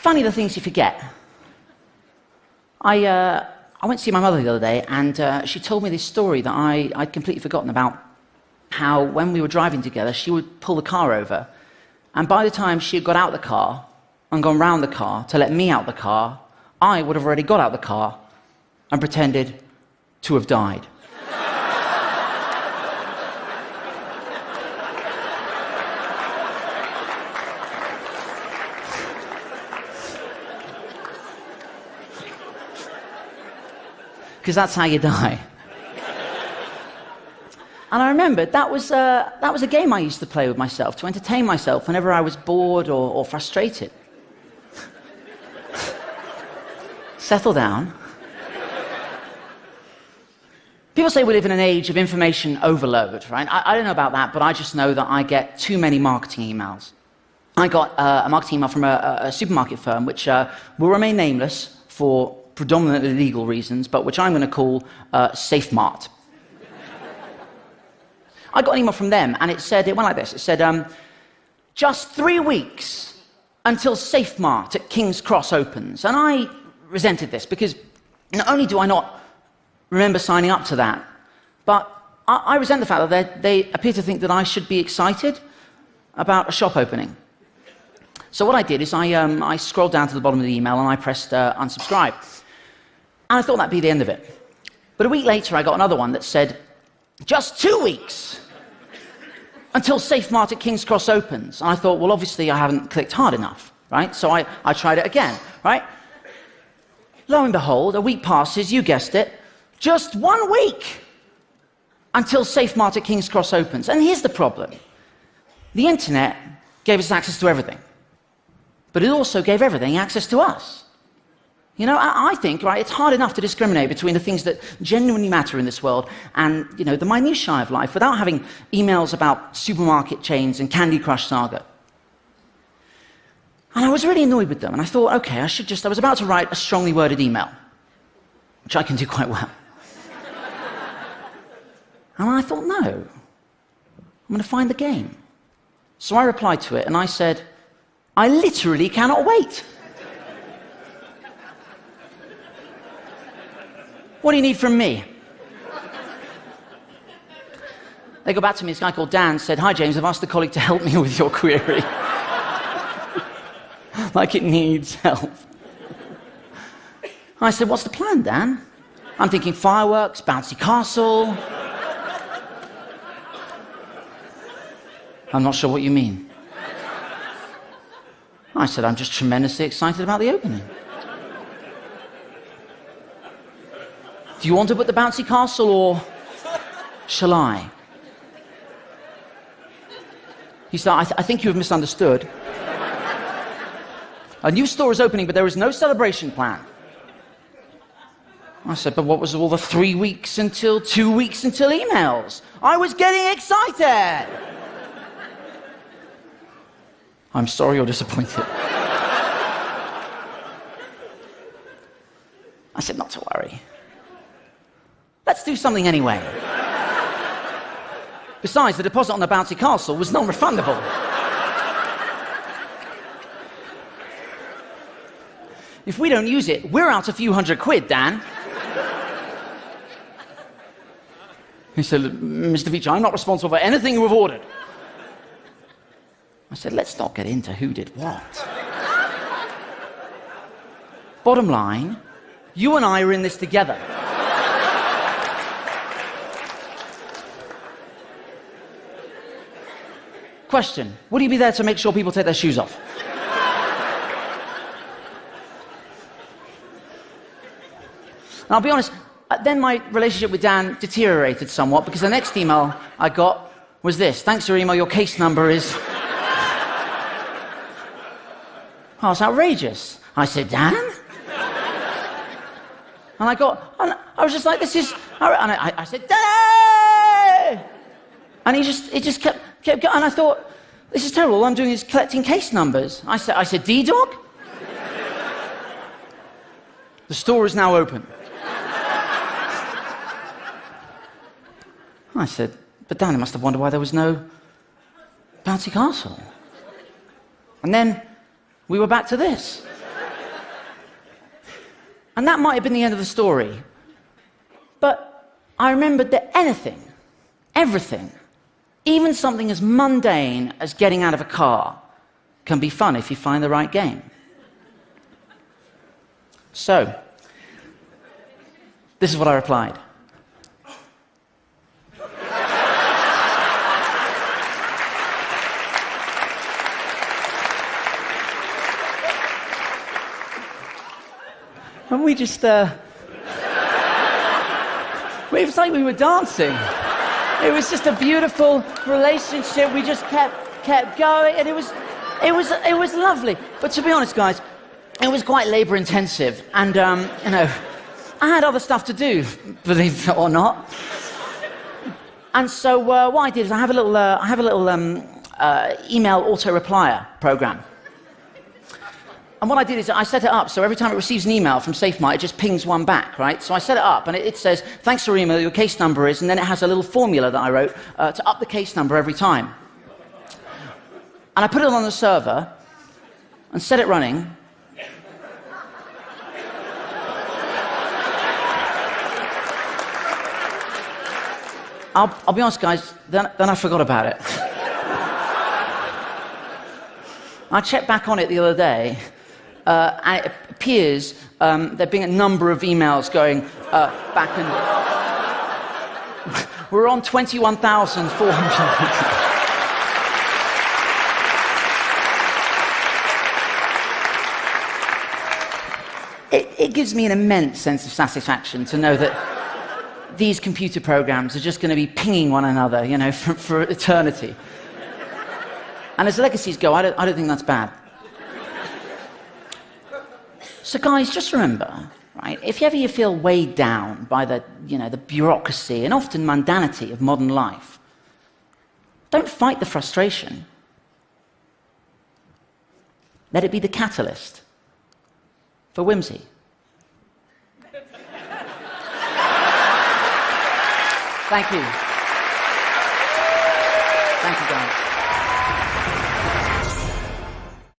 funny the things you forget. I went to see my mother the other day, and she told me this story that I'd completely forgotten about, how when we were driving together, she would pull the car over, and by the time she had got out the car and gone round the car to let me out the car, I would have already got out the car and pretended to have died. Because that's how you die. And I remembered that was a game I used to play with myself to entertain myself whenever I was bored or frustrated. Settle down. People say we live in an age of information overload, right? I don't know about that, but I just know that I get too many marketing emails. I got a marketing email from a supermarket firm, which will remain nameless for predominantly legal reasons, but which I'm going to call Safe Mart. I got an email from them, and it went like this. It said, just 3 weeks until Safe Mart at King's Cross opens. And I resented this, because not only do I not remember signing up to that, but I resent the fact that they appear to think that I should be excited about a shop opening. So what I did is I scrolled down to the bottom of the email and I pressed unsubscribe. And I thought that'd be the end of it. But a week later, I got another one that said, just 2 weeks until Safe Mart at King's Cross opens. And I thought, well, obviously I haven't clicked hard enough, right? So I tried it again, right? Lo and behold, a week passes, you guessed it, just 1 week until Safe Mart at King's Cross opens. And here's the problem. The internet gave us access to everything, but it also gave everything access to us. You know, I think, right, it's hard enough to discriminate between the things that genuinely matter in this world and, you know, the minutiae of life without having emails about supermarket chains and Candy Crush Saga. And I was really annoyed with them, and I thought, okay, I was about to write a strongly worded email, which I can do quite well. And I thought, no, I'm going to find the game. So I replied to it, and I said, I literally cannot wait. What do you need from me? They got back to me, this guy called Dan said, hi James, I've asked a colleague to help me with your query. Like it needs help. I said, what's the plan, Dan? I'm thinking fireworks, bouncy castle. I'm not sure what you mean. I said, I'm just tremendously excited about the opening. Do you want to put the bouncy castle, or shall I? He said, I think you have misunderstood. A new store is opening, but there is no celebration plan. I said, but what was all the 3 weeks until 2 weeks until emails? I was getting excited. I'm sorry you're disappointed. I said, not to worry. Let's do something anyway. Besides, the deposit on the bouncy castle was non-refundable. If we don't use it, we're out a few £100, Dan. He said, Mr. Veitch, I'm not responsible for anything you've ordered. I said, let's not get into who did what. Bottom line, you and I are in this together. Question, would you be there to make sure people take their shoes off? And I'll be honest, then my relationship with Dan deteriorated somewhat, because the next email I got was this: thanks for your email, your case number is... Oh, it's outrageous. I said, Dan? And I was just like, this is... And I said, Dan! And it just kept going, and I thought, this is terrible, all I'm doing is collecting case numbers. I said, D-Dog? The store is now open. I said, but Dan, I must have wondered why there was no bouncy castle. And then we were back to this. And that might have been the end of the story. But I remembered that anything, everything, even something as mundane as getting out of a car, can be fun if you find the right game. So, this is what I replied. And we just, it was like we were dancing. It was just a beautiful relationship. We just kept going, and it was lovely. But to be honest, guys, it was quite labor-intensive, and you know, I had other stuff to do, believe it or not. And so what I did is I have a little email auto-replier program. And what I did is I set it up so every time it receives an email from SafeMart, it just pings one back, right? So I set it up, and it says, thanks for your email, your case number is, and then it has a little formula that I wrote to up the case number every time. And I put it on the server and set it running. I'll be honest, guys, then I forgot about it. I checked back on it the other day, and it appears there being a number of emails going back and... We're on 21,400. It gives me an immense sense of satisfaction to know that these computer programs are just going to be pinging one another, you know, for eternity. And as legacies go, I don't think that's bad. So guys, just remember, right, if ever you feel weighed down by the bureaucracy and often mundanity of modern life, don't fight the frustration. Let it be the catalyst for whimsy. Thank you. Thank you, guys.